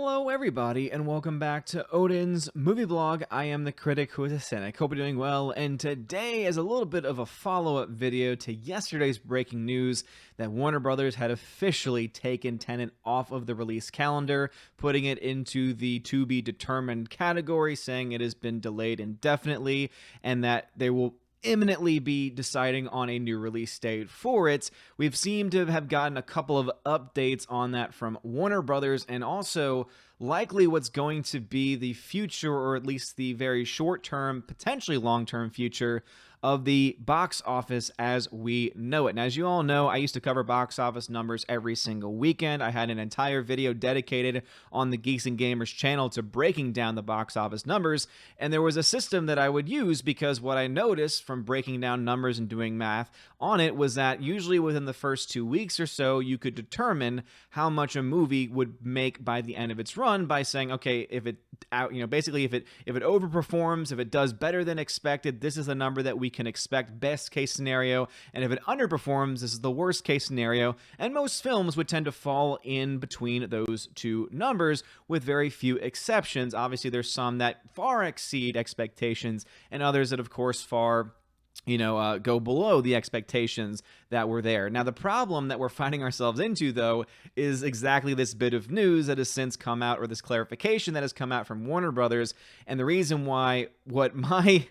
Hello everybody, and welcome back to Odin's movie blog. I am the critic who is a cynic. Hope you're doing well, and today is a little bit of a follow-up video to yesterday's breaking news that Warner Brothers had officially taken Tenet off of the release calendar, putting it into the to-be-determined category, saying it has been delayed indefinitely, and that they will imminently be deciding on a new release date for it. We've seemed to have gotten a couple of updates on that from Warner Brothers, and also likely what's going to be the future, or at least the very short-term, potentially long-term future of the box office as we know it. And as you all know, I used to cover box office numbers every single weekend. I had an entire video dedicated on the Geeks and Gamers channel to breaking down the box office numbers, and there was a system that I would use because what I noticed from breaking down numbers and doing math on it was that usually within the first 2 weeks or so, you could determine how much a movie would make by the end of its run by saying, okay, if it basically if it overperforms, if it does better than expected, this is the number that we can expect, best case scenario, and if it underperforms, this is the worst case scenario. And most films would tend to fall in between those two numbers, with very few exceptions. Obviously, there's some that far exceed expectations, and others that, of course, far go below the expectations that were there. Now, the problem that we're finding ourselves into, though, is exactly this bit of news that has since come out, or this clarification that has come out from Warner Brothers. And the reason why what my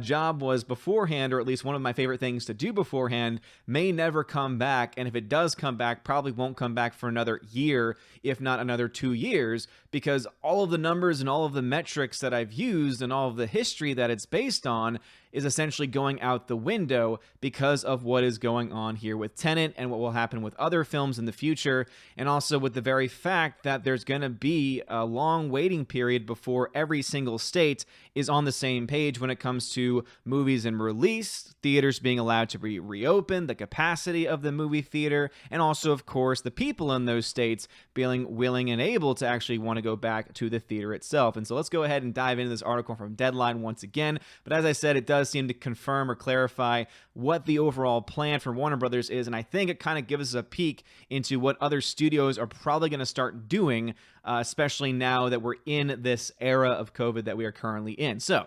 job was beforehand, or at least one of my favorite things to do beforehand, may never come back. And if it does come back, probably won't come back for another year, if not another 2 years, because all of the numbers and all of the metrics that I've used and all of the history that it's based on is essentially going out the window because of what is going on here with Tenet and what will happen with other films in the future, and also with the very fact that there's going to be a long waiting period before every single state is on the same page when it comes to movies and release, theaters being allowed to be reopened, the capacity of the movie theater, and also, of course, the people in those states being willing and able to actually want to go back to the theater itself. And so let's go ahead and dive into this article from Deadline once again. But as I said, it does seem to confirm or clarify what the overall plan for Warner Brothers is, and I think it kind of gives us a peek into what other studios are probably going to start doing, especially now that we're in this era of COVID that we are currently in. So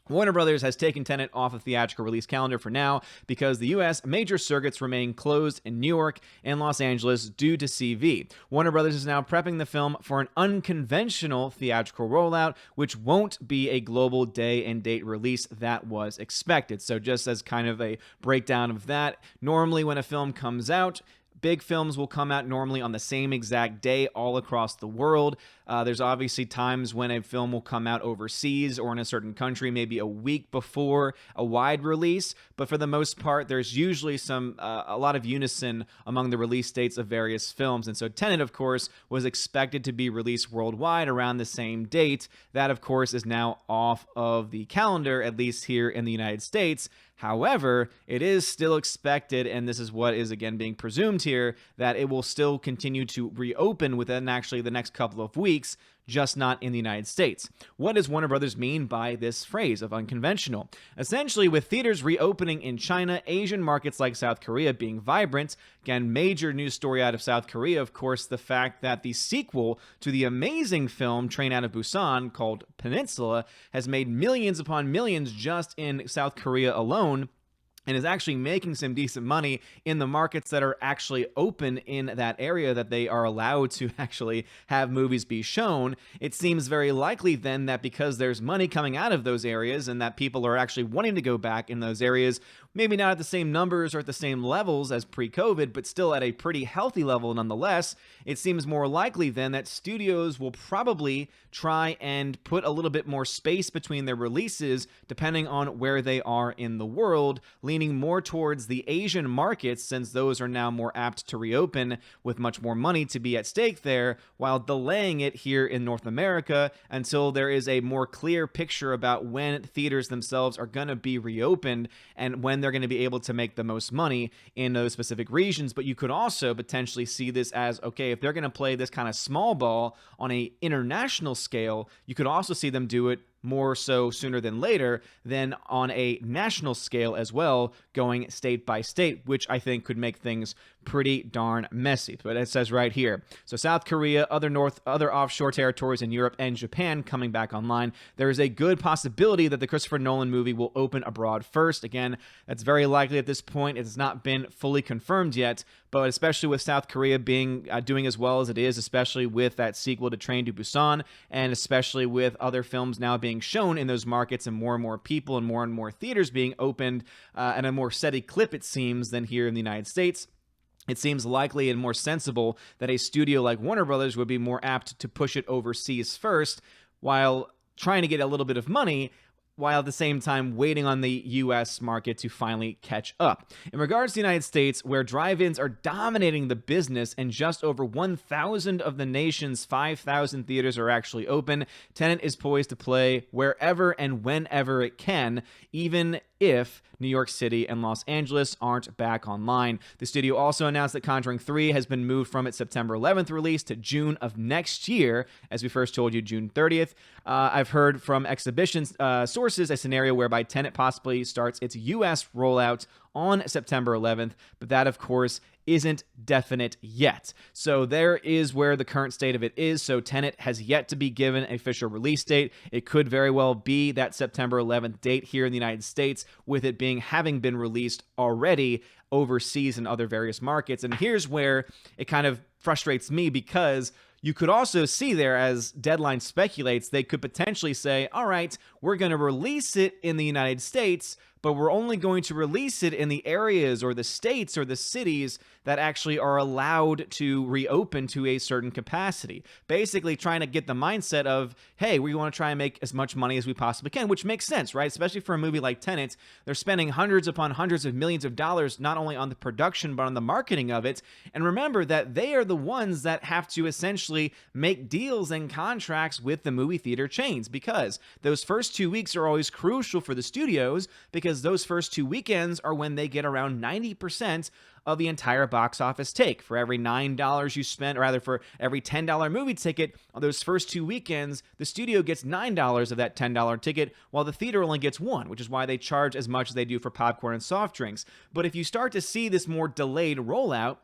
Warner Brothers has taken Tenet off the theatrical release calendar for now because the U.S. major circuits remain closed in New York and Los Angeles due to CV. Warner Brothers is now prepping the film for an unconventional theatrical rollout, which won't be a global day and date release that was expected. So just as kind of a breakdown of that, normally when a film comes out, big films will come out normally on the same exact day all across the world. There's obviously times when a film will come out overseas or in a certain country maybe a week before a wide release, but for the most part, there's usually a lot of unison among the release dates of various films. And so Tenet, of course, was expected to be released worldwide around the same date. That, of course, is now off of the calendar, at least here in the United States. However, it is still expected, and this is what is again being presumed here, that it will still continue to reopen within actually the next couple of weeks, just not in the United States. What does Warner Brothers mean by this phrase of unconventional? Essentially, with theaters reopening in China, Asian markets like South Korea being vibrant, again, major news story out of South Korea, of course, the fact that the sequel to the amazing film Train Out of Busan called Peninsula has made millions upon millions just in South Korea alone, and is actually making some decent money in the markets that are actually open in that area that they are allowed to actually have movies be shown. It seems very likely then that because there's money coming out of those areas and that people are actually wanting to go back in those areas, maybe not at the same numbers or at the same levels as pre-COVID, but still at a pretty healthy level nonetheless, it seems more likely then that studios will probably try and put a little bit more space between their releases depending on where they are in the world, leaning more towards the Asian markets since those are now more apt to reopen with much more money to be at stake there, while delaying it here in North America until there is a more clear picture about when theaters themselves are going to be reopened and when they're going to be able to make the most money in those specific regions. But you could also potentially see this as, okay, if they're going to play this kind of small ball on a international scale, you could also see them do it more so sooner than later than on a national scale as well, going state by state, which I think could make things pretty darn messy. But it says right here, so South Korea, other offshore territories in Europe, and Japan coming back online. There is a good possibility that the Christopher Nolan movie will open abroad first. Again, that's very likely at this point. It has not been fully confirmed yet, but especially with South Korea being doing as well as it is, especially with that sequel to Train to Busan, and especially with other films now being shown in those markets and more people and more theaters being opened at a more steady clip, it seems, than here in the United States. It seems likely and more sensible that a studio like Warner Brothers would be more apt to push it overseas first while trying to get a little bit of money, while at the same time waiting on the U.S. market to finally catch up. In regards to the United States, where drive-ins are dominating the business and just over 1,000 of the nation's 5,000 theaters are actually open, Tenet is poised to play wherever and whenever it can, even if New York City and Los Angeles aren't back online. The studio also announced that Conjuring 3 has been moved from its September 11th release to June of next year, as we first told you, June 30th. I've heard from exhibition sources a scenario whereby Tenet possibly starts its U.S. rollout on September 11th, but that, of course, isn't definite yet. So there is where the current state of it is. So Tenet has yet to be given an official release date. It could very well be that September 11th date here in the United States, with it having been released already overseas in other various markets. And here's where it kind of frustrates me, because you could also see there, as Deadline speculates, they could potentially say, all right, we're going to release it in the United States, but we're only going to release it in the areas or the states or the cities that actually are allowed to reopen to a certain capacity. Basically trying to get the mindset of, hey, we want to try and make as much money as we possibly can, which makes sense, right? Especially for a movie like Tenet. They're spending hundreds upon hundreds of millions of dollars, not only on the production, but on the marketing of it. And remember that they are the ones that have to essentially make deals and contracts with the movie theater chains, because those first 2 weeks are always crucial for the studios, because those first 2 weekends are when they get around 90% of the entire box office take. For every $9 you spend, or rather for every $10 movie ticket, on those first 2 weekends, the studio gets $9 of that $10 ticket, while the theater only gets $1, which is why they charge as much as they do for popcorn and soft drinks. But if you start to see this more delayed rollout,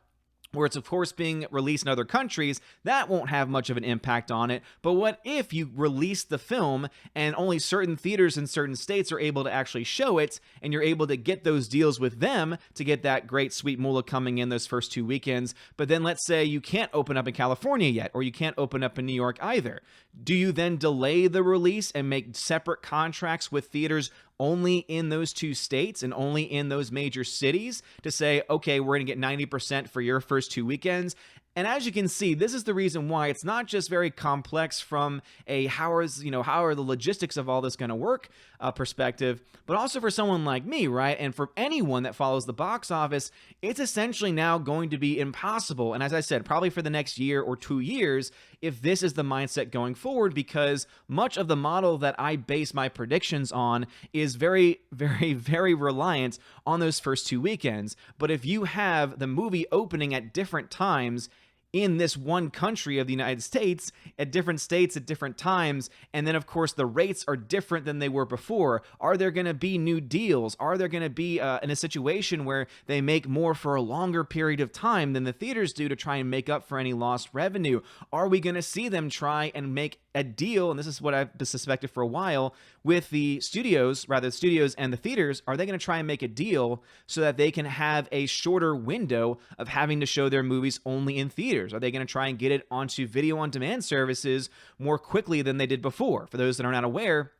where it's, of course, being released in other countries, that won't have much of an impact on it. But what if you release the film and only certain theaters in certain states are able to actually show it, and you're able to get those deals with them to get that great sweet moolah coming in those first 2 weekends, but then let's say you can't open up in California yet, or you can't open up in New York either. Do you then delay the release and make separate contracts with theaters only in those 2 states and only in those major cities to say, okay, we're going to get 90% for your first 2 weekends? And as you can see, this is the reason why it's not just very complex from a how are the logistics of all this going to work perspective, but also for someone like me, right? And for anyone that follows the box office, it's essentially now going to be impossible. And as I said, probably for the next year or 2 years, if this is the mindset going forward, because much of the model that I base my predictions on is very, very, very reliant on those first 2 weekends. But if you have the movie opening at different times in this one country of the United States, at different states at different times, and then of course the rates are different than they were before, are there going to be new deals? Are there going to be in a situation where they make more for a longer period of time than the theaters do to try and make up for any lost revenue? Are we going to see them try and make a deal, and this is what I've suspected for a while, with the studios and the theaters? Are they going to try and make a deal so that they can have a shorter window of having to show their movies only in theaters? Are they going to try and get it onto video on demand services more quickly than they did before? For those that are not aware,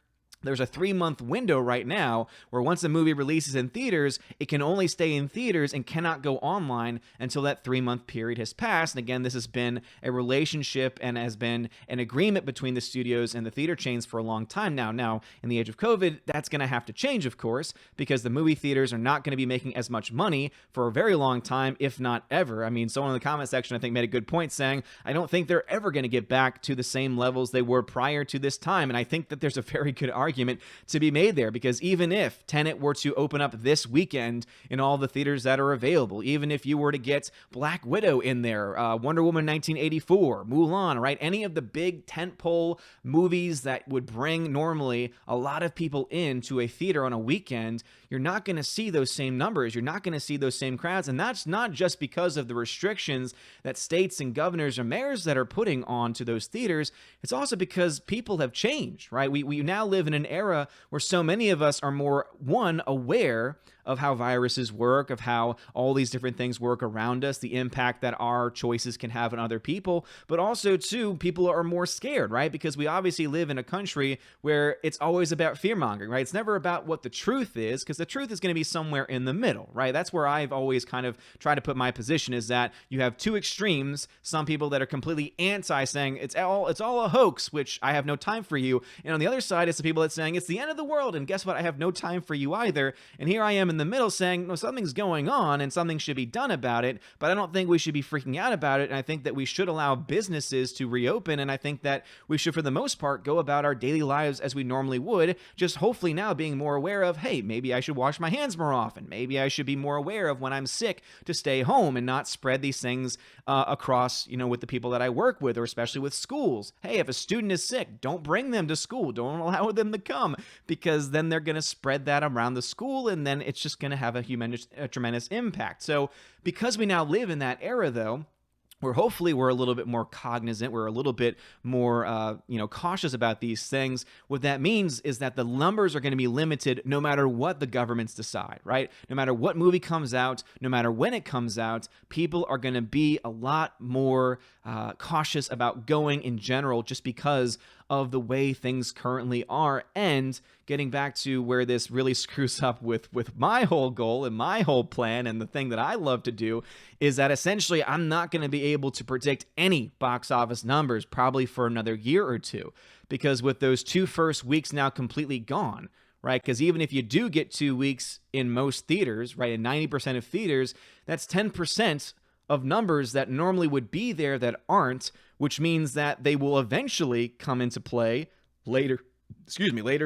there's a 3-month window right now where once a movie releases in theaters, it can only stay in theaters and cannot go online until that 3-month period has passed. And again, this has been a relationship and has been an agreement between the studios and the theater chains for a long time now. Now, in the age of COVID, that's going to have to change, of course, because the movie theaters are not going to be making as much money for a very long time, if not ever. I mean, someone in the comment section, I think, made a good point saying, I don't think they're ever going to get back to the same levels they were prior to this time. And I think that there's a very good argument argument to be made there, because even if Tenet were to open up this weekend in all the theaters that are available, even if you were to get Black Widow in there, Wonder Woman 1984, Mulan, right? Any of the big tentpole movies that would bring normally a lot of people into a theater on a weekend, you're not going to see those same numbers. You're not going to see those same crowds. And that's not just because of the restrictions that states and governors or mayors that are putting onto those theaters. It's also because people have changed, right? We now live in an era where so many of us are more, one, aware of how viruses work, of how all these different things work around us, the impact that our choices can have on other people, but also, too, people are more scared, right? Because we obviously live in a country where it's always about fear-mongering, right? It's never about what the truth is, because the truth is going to be somewhere in the middle, right? That's where I've always kind of tried to put my position, is that you have two extremes, some people that are completely anti, saying it's all a hoax, which I have no time for you, and on the other side, it's the people that saying it's the end of the world, and guess what? I have no time for you either, and here I am in the middle saying, no, something's going on and something should be done about it, but I don't think we should be freaking out about it, and I think that we should allow businesses to reopen, and I think that we should, for the most part, go about our daily lives as we normally would, just hopefully now being more aware of, hey, maybe I should wash my hands more often, maybe I should be more aware of when I'm sick to stay home and not spread these things across, with the people that I work with, or especially with schools. Hey, if a student is sick, don't bring them to school, don't allow them to come, because then they're going to spread that around the school, and then it's just going to have a tremendous impact. So because we now live in that era, though, where hopefully we're a little bit more cognizant, we're a little bit more, cautious about these things. What that means is that the numbers are going to be limited no matter what the governments decide, right? No matter what movie comes out, no matter when it comes out, people are going to be a lot more cautious about going in general, just because of the way things currently are. And getting back to where this really screws up with my whole goal and my whole plan, and the thing that I love to do, is that essentially I'm not going to be able to predict any box office numbers probably for another year or two, because with those two first weeks now completely gone, right? Because even if you do get 2 weeks in most theaters, right, in 90% of theaters, that's 10% of numbers that normally would be there that aren't, which means that they will eventually come into play later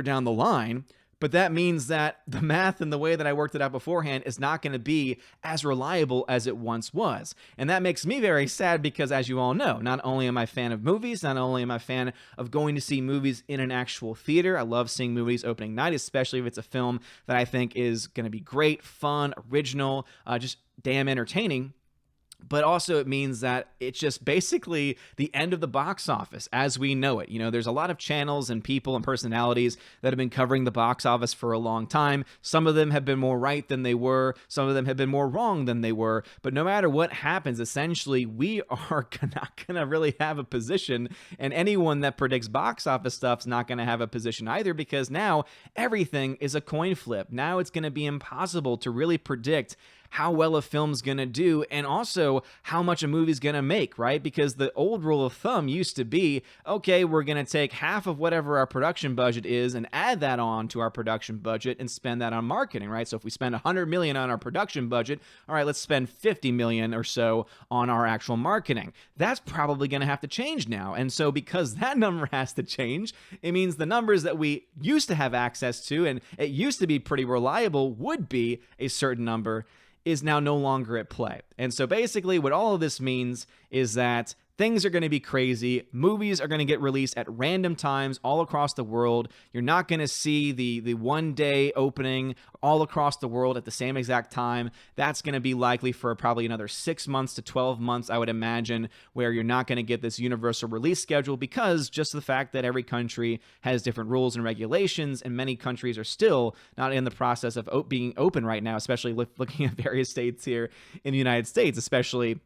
down the line. But that means that the math and the way that I worked it out beforehand is not going to be as reliable as it once was. And that makes me very sad, because as you all know, not only am I a fan of movies, not only am I a fan of going to see movies in an actual theater, I love seeing movies opening night, especially if it's a film that I think is going to be great, fun, original, just damn entertaining. But also it means that it's just basically the end of the box office as we know it. There's a lot of channels and people and personalities that have been covering the box office for a long time. Some of them have been more right than they were. Some of them have been more wrong than they were. But no matter what happens, essentially, we are not going to really have a position. And anyone that predicts box office stuff is not going to have a position either, because now everything is a coin flip. Now it's going to be impossible to really predict how well a film's gonna do, and also how much a movie's gonna make, right? Because the old rule of thumb used to be, okay, we're gonna take half of whatever our production budget is and add that on to our production budget and spend that on marketing, right? So if we spend $100 million on our production budget, all right, let's spend $50 million or so on our actual marketing. That's probably gonna have to change now. And so because that number has to change, it means the numbers that we used to have access to, and it used to be pretty reliable, would be a certain number, is now no longer at play. And so basically what all of this means is that things are going to be crazy. Movies are going to get released at random times all across the world. You're not going to see the one-day opening all across the world at the same exact time. That's going to be likely for probably another 6 months to 12 months, I would imagine, where you're not going to get this universal release schedule, because just the fact that every country has different rules and regulations, and many countries are still not in the process of being open right now, especially looking at various states here in the United States, especially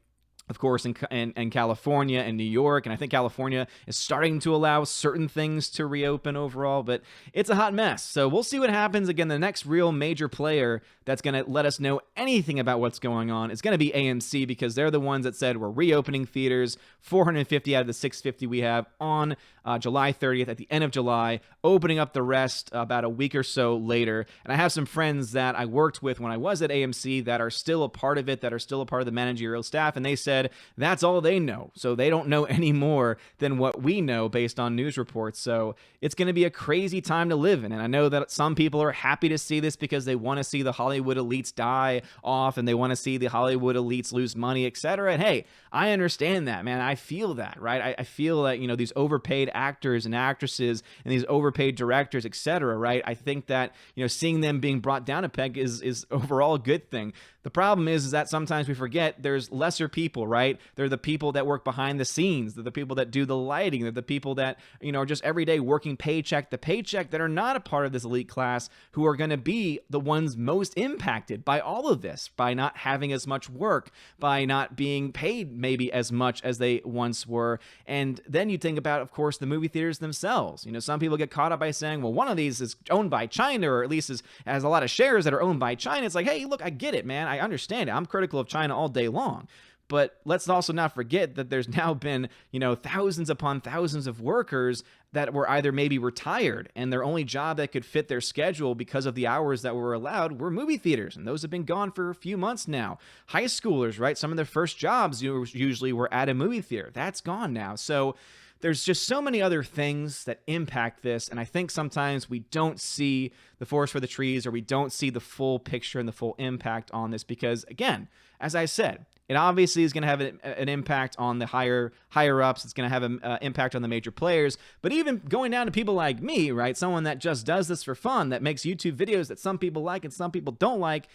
of course, in California and New York. And I think California is starting to allow certain things to reopen overall, but it's a hot mess. So we'll see what happens. Again, the next real major player that's going to let us know anything about what's going on is going to be AMC, because they're the ones that said we're reopening theaters, 450 out of the 650 we have on July 30th at the end of July, opening up the rest about a week or so later. And I have some friends that I worked with when I was at AMC that are still a part of it, that are still a part of the managerial staff, and they said that's all they know. So they don't know any more than what we know based on news reports. So it's going to be a crazy time to live in. And I know that some people are happy to see this because they want to see the Hollywood elites die off and they want to see the Hollywood elites lose money, etc. And hey, I understand that, man. I feel that, right? I feel that, you know, these overpaid actors and actresses and these overpaid directors, etc., right? I think that, you know, seeing them being brought down a peg is overall a good thing. The problem is that sometimes we forget there's lesser people, right? They're the people that work behind the scenes. They're the people that do the lighting. They're the people that, you know, are just every day working paycheck to paycheck that are not a part of this elite class, who are going to be the ones most impacted by all of this, by not having as much work, by not being paid maybe as much as they once were. And then you think about, of course, the movie theaters themselves. You know, some people get caught up by saying, well, one of these is owned by China, or at least has a lot of shares that are owned by China. It's like, hey, look, I get it, man. I understand it. I'm critical of China all day long. But let's also not forget that there's now been, you know, thousands upon thousands of workers that were either maybe retired and their only job that could fit their schedule because of the hours that were allowed were movie theaters. And those have been gone for a few months now. High schoolers, right? Some of their first jobs usually were at a movie theater. That's gone now. So there's just so many other things that impact this, and I think sometimes we don't see the forest for the trees, or we don't see the full picture and the full impact on this because, again, as I said, it obviously is going to have an impact on the higher ups. It's going to have an impact on the major players. But even going down to people like me, right, someone that just does this for fun, that makes YouTube videos that some people like and some people don't like,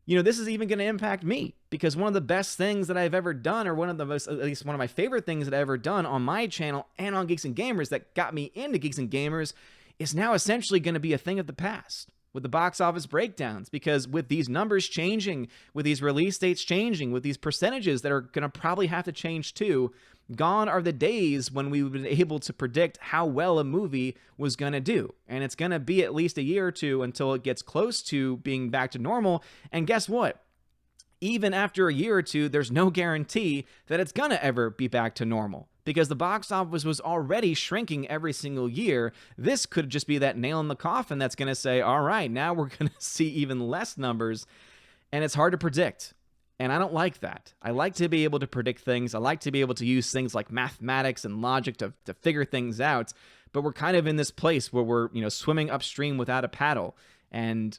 you know, this is even going to impact me, because one of the best things that I've ever done, or one of the most, at least one of my favorite things that I've ever done on my channel and on Geeks and Gamers that got me into Geeks and Gamers, is now essentially going to be a thing of the past with the box office breakdowns. Because with these numbers changing, with these release dates changing, with these percentages that are going to probably have to change too, gone are the days when we would be able to predict how well a movie was going to do. And it's going to be at least a year or two until it gets close to being back to normal. And guess what? Even after a year or two, there's no guarantee that it's going to ever be back to normal, because the box office was already shrinking every single year. This could just be that nail in the coffin that's going to say, all right, now we're going to see even less numbers. And it's hard to predict. And I don't like that. I like to be able to predict things. I like to be able to use things like mathematics and logic to figure things out. But we're kind of in this place where we're, you know, swimming upstream without a paddle. And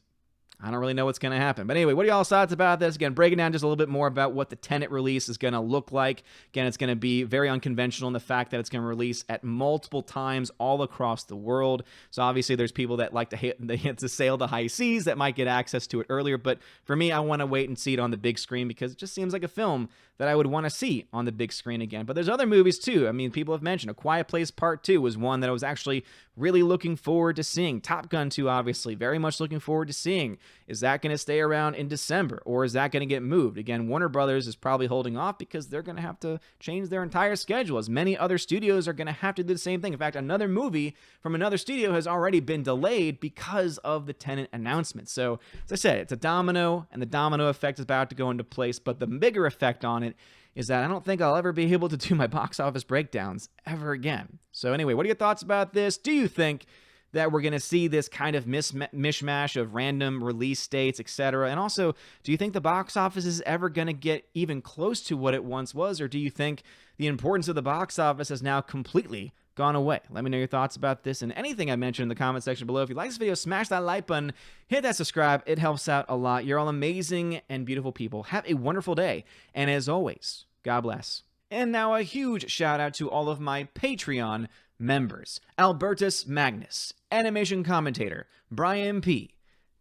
I don't really know what's going to happen. But anyway, what are y'all's thoughts about this? Again, breaking down just a little bit more about what the Tenet release is going to look like. Again, it's going to be very unconventional in the fact that it's going to release at multiple times all across the world. So obviously there's people that like to sail the high seas that might get access to it earlier. But for me, I want to wait and see it on the big screen, because it just seems like a film that I would want to see on the big screen again. But there's other movies too. I mean, people have mentioned A Quiet Place Part 2 was one that I was actually really looking forward to seeing. Top Gun 2, obviously, very much looking forward to seeing. Is that going to stay around in December, or is that going to get moved? Again, Warner Brothers is probably holding off because they're going to have to change their entire schedule, as many other studios are going to have to do the same thing. In fact, another movie from another studio has already been delayed because of the Tenet announcement. So, as I said, it's a domino, and the domino effect is about to go into place. But the bigger effect on it is that I don't think I'll ever be able to do my box office breakdowns ever again. So anyway, what are your thoughts about this? Do you think that we're going to see this kind of mishmash of random release dates, etc.? And also, do you think the box office is ever going to get even close to what it once was? Or do you think the importance of the box office has now completely gone away? Let me know your thoughts about this and anything I mentioned in the comment section below. If you like this video, smash that like button, hit that subscribe. It helps out a lot. You're all amazing and beautiful people. Have a wonderful day. And as always, God bless. And now a huge shout out to all of my Patreon members: Albertus Magnus, Animation Commentator, Brian P.,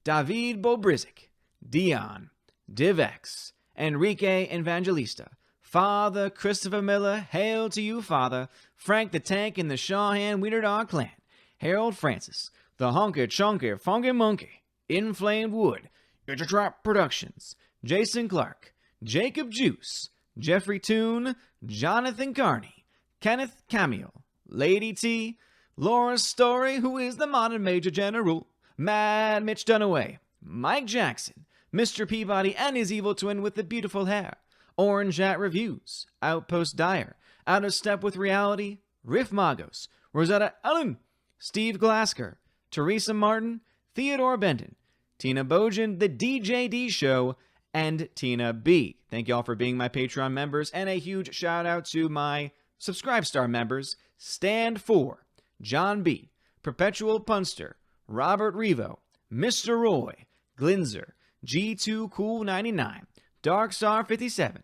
David Bobrizik, Dion, DivX, Enrique Evangelista, Father Christopher Miller, hail to you, Father, Frank the Tank and the Shawhan Wiener Dog Clan, Harold Francis, the Honker Chonker Funky Monkey, Inflamed Wood, Trap Productions, Jason Clark, Jacob Juice, Jeffrey Toon, Jonathan Carney, Kenneth Camille, Lady T, Laura Story, who is the modern Major General, Mad Mitch Dunaway, Mike Jackson, Mr. Peabody and his evil twin with the beautiful hair, Orange at Reviews, Outpost Dyer, Out of Step with Reality, Riff Magos, Rosetta Ellen, Steve Glasker, Teresa Martin, Theodore Bendon, Tina Bojan, The DJD Show, and Tina B. Thank you all for being my Patreon members, and a huge shout out to my Subscribe Star members, Stand For, John B., Perpetual Punster, Robert Revo, Mr. Roy, Glinzer, G2 Cool 99, Darkstar 57,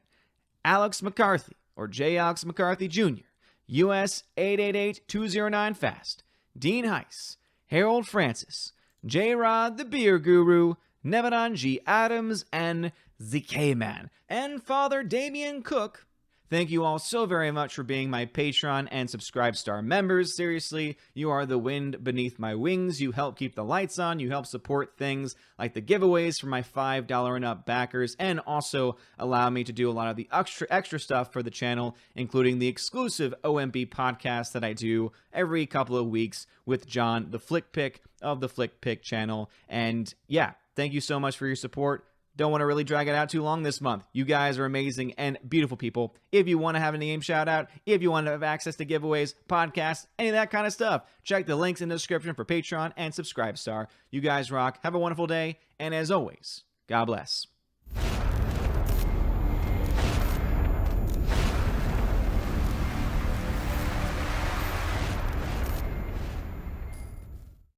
Alex McCarthy, or J. Alex McCarthy Jr., US 888209 Fast, Dean Heiss, Harold Francis, J. Rod the Beer Guru, Nevadan G. Adams, and ZK Man, and Father Damian Cook. Thank you all so very much for being my Patreon and Subscribe Star members. Seriously, you are the wind beneath my wings. You help keep the lights on. You help support things like the giveaways for my $5 and up backers, and also allow me to do a lot of the extra stuff for the channel, including the exclusive OMB podcast that I do every couple of weeks with John, the Flick Pick of the Flick Pick channel. And yeah, thank you so much for your support. Don't want to really drag it out too long this month. You guys are amazing and beautiful people. If you want to have a name shout out, if you want to have access to giveaways, podcasts, any of that kind of stuff, check the links in the description for Patreon and Subscribe Star. You guys rock. Have a wonderful day. And as always, God bless.